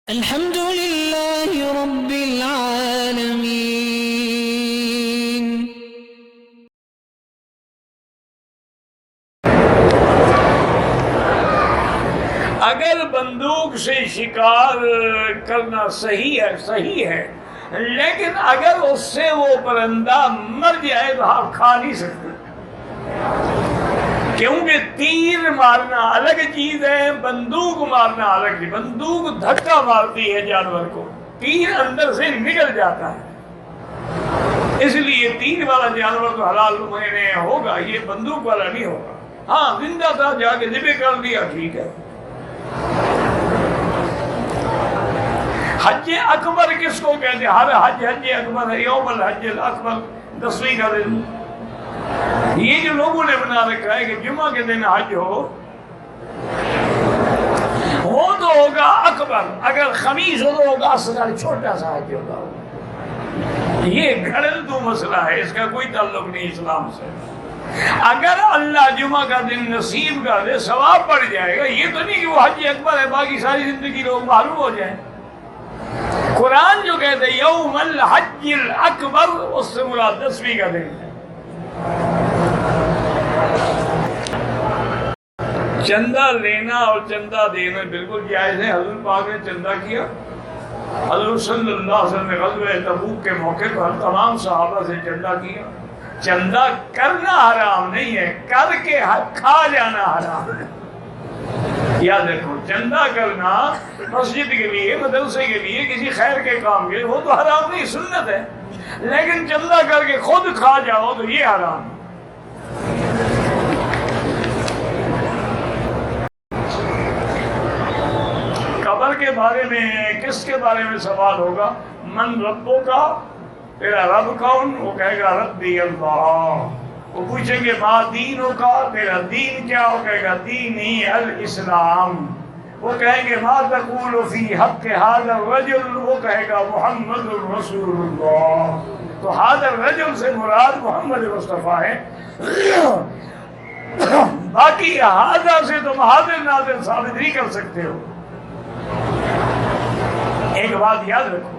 الحمد لله رب العالمين. اگر بندوق سے شکار کرنا صحیح ہے لیکن اگر اس سے وہ پرندہ مر جائے تو آپ کھا نہیں سکتے، کیونکہ تیر مارنا الگ چیز ہے، بندوق مارنا الگ چیز۔ بندوق دھکا مارتی ہے جانور کو، تیر اندر سے نکل جاتا ہے، اس لیے تیر والا جانور تو حلال میں ہوگا، یہ بندوق والا نہیں ہوگا۔ ہاں زندہ تھا، جا کے ذبح کر دیا، ٹھیک ہے۔ حج اکبر کس کو کہتے ہیں؟ ہر حج اکبر ہے، یوم الحج الاکبر، 10ویں کا دن۔ یہ جو لوگوں نے بنا رکھا ہے کہ جمعہ کے دن حج ہو، وہ تو ہوگا اکبر، اگر خمیس ہو تو ہوگا اصغر، چھوٹا سا حج ہوگا۔ یہ گھڑل تو مسئلہ ہے، اس کا کوئی تعلق نہیں اسلام سے۔ اگر اللہ جمعہ کا دن نصیب کر دے ثواب بڑھ جائے گا، یہ تو نہیں کہ وہ حج اکبر ہے باقی ساری زندگی لوگ معلوم ہو جائیں۔ قرآن جو کہتے ہیں یوم الحج الاکبر، اس سے مراد 10ویں کا دن ہے۔ چندہ لینا اور چندہ دینا بالکل جائز ہے، حضور پاک نے چندہ کیا، حضور صلی اللہ علیہ وسلم نے غزوہ تبوک کے موقع پر تمام صحابہ سے چندہ کیا۔ چندہ کرنا حرام نہیں ہے، کر کے کھا جانا حرام ہے۔ یاد رکھو، چندہ کرنا مسجد کے لیے، مدرسے کے لیے، کسی خیر کے کام کے لیے، وہ تو حرام نہیں، سنت ہے، لیکن چندہ کر کے خود کھا جاؤ تو یہ حرام ہے۔ قبر کے بارے میں کس کے بارے میں سوال ہوگا؟ من ربو کا، تیرا رب کون؟ وہ کہے گا ربی اللہ۔ وہ پوچھیں گے ما دینوں کا، تیرا دین کیا؟ وہ کہے گا دینی الاسلام۔ وہ کہیں گے ما تقول فی حق ھذا الرجل، وہ کہے گا محمد رسول اللہ۔ تو ھذا الرجل سے مراد محمد مصطفیٰ ہے، باقی ھذا سے تم حاضر ناظر ثابت نہیں کر سکتے ہو۔ ایک بات یاد رکھو،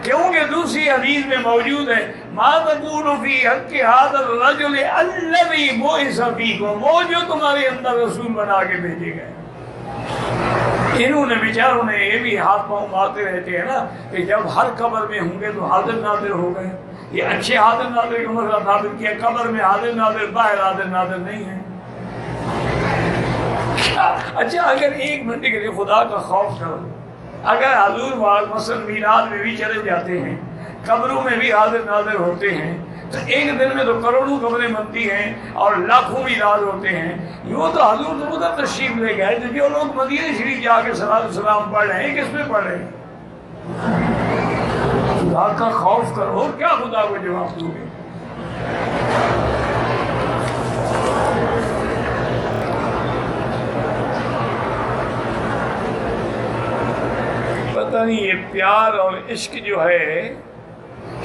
کیونکہ دوسری حدیث میں موجود ہے ما تقول فی حق ھذا الرجل الذی بعث فیکم، وہ جو تمہارے اندر رسول بنا کے بھیجے گئے۔ انہوں نے بیچاروں نے یہ بھی ہاتھ پاؤں مارتے رہتے ہیں نا کہ جب ہر قبر میں ہوں گے تو حاضر ناظر ہو گئے۔ یہ اچھے حاضر ناظر کا مسئلہ ثابت کیا، قبر میں حاضر ناظر، باہر حاضر ناظر نہیں ہے۔ اچھا اگر ایک منٹ کے لیے خدا کا خوف کرو، اگر حضور مثلا میلاد میں بھی چلے جاتے ہیں، قبروں میں بھی حاضر ناظر ہوتے ہیں، تو ایک دن میں تو کروڑوں قبریں بنتی ہیں اور لاکھوں میلاد ہوتے ہیں۔ یوں تو حضور تو ادھر تشریف لے گئے، تو جو لوگ مدینہ شریف جا کے صلاۃ السلام پڑھ رہے ہیں، کس میں پڑھ رہے ہیں؟ خدا کا خوف کرو، اور کیا خدا کو جواب دو گے؟ پتہ نہیں یہ پیار اور عشق جو ہے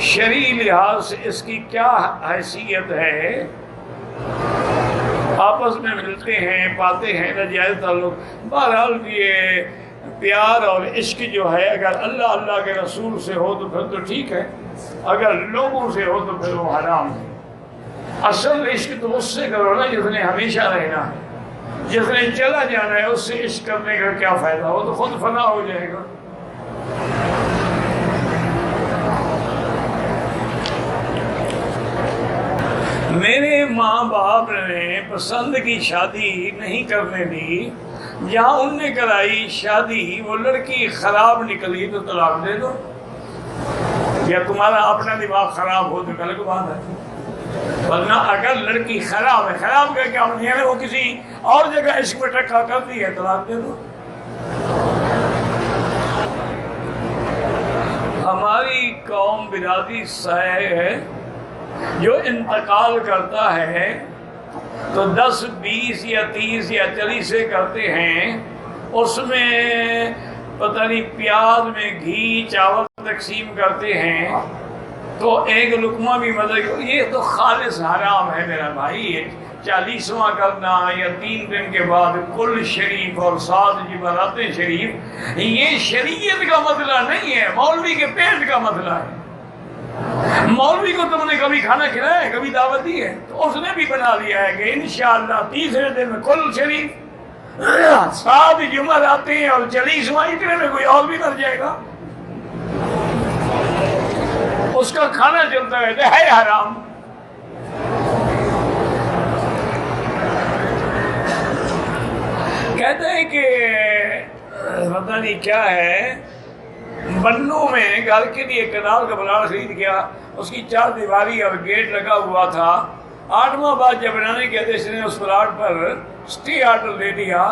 شرعی لحاظ سے اس کی کیا حیثیت ہے؟ آپس میں ملتے ہیں، پاتے ہیں، ناجائز تعلق۔ بہرحال یہ پیار اور عشق جو ہے اگر اللہ کے رسول سے ہو تو پھر تو ٹھیک ہے، اگر لوگوں سے ہو تو پھر وہ حرام ہے۔ اصل عشق تو اس سے کرو نا جس نے ہمیشہ رہنا ہے، جس نے چلا جانا ہے، اس سے عشق کرنے کا کیا فائدہ؟ ہو تو خود فنا ہو جائے گا۔ میرے ماں باپ نے پسند کی شادی نہیں کرنے دی، جہاں ان نے کرائی شادی وہ لڑکی خراب نکلی تو طلاق دے دو، یا تمہارا اپنا دماغ خراب ہو تو غلط بات ہے۔ ورنہ اگر لڑکی خراب ہے، خراب کا کیا مطلب ہے؟ وہ کسی اور جگہ عشق میں ٹکا کرتی ہے، طلاق دے دو۔ ہماری قوم برادری سائے ہے، جو انتقال کرتا ہے تو 10 20 یا 30 یا 40 سے کرتے ہیں، اس میں پتہ نہیں پیاز میں گھی چاول تقسیم کرتے ہیں تو ایک لقمہ بھی مطلب، یہ تو خالص حرام ہے میرا بھائی۔ 40واں کرنا یا 3 دن کے بعد کل شریف اور 7 جمعراتیں شریف، یہ شریعت کا مسئلہ نہیں ہے، مولوی کے پیٹ کا مسئلہ ہے۔ مولوی کو تم نے کبھی کھانا کھلایا ہے، کبھی دعوت دی ہے؟ تو اس نے بھی بنا لیا ہے کہ انشاءاللہ 30ویں دن میں کل شریف، 7 جمعراتیں اور 40واں، اتنے میں کوئی اور بھی مر جائے گا، اس کا کھانا چلتا ہے حرام۔ کہتے ہیں کہ پتہ نہیں کیا ہے، بنو میں گھر کے لیے کنال کا پلاٹ خرید گیا، اس کی 4 دیواری اور گیٹ لگا ہوا تھا۔ 8واں بار جب بنانے کے اس نے اس پلاٹ پر اسٹے آرڈر دے دیا،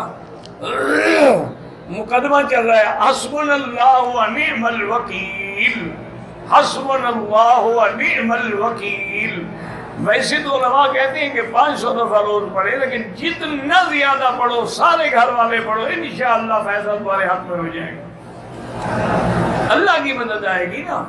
مقدمہ چل رہا ہے، حسبنا اللہ و نعم الوکیل، حسبنا اللہ و نعم الوکیل۔ ویسے تو علماء کہتے ہیں کہ 500 دفعہ روز پڑھے، لیکن جتنا زیادہ پڑھو، سارے گھر والے پڑھو، انشاءاللہ فیصلہ تمہارے حق میں ہو جائے گا، اللہ کی مدد آئے گی نا۔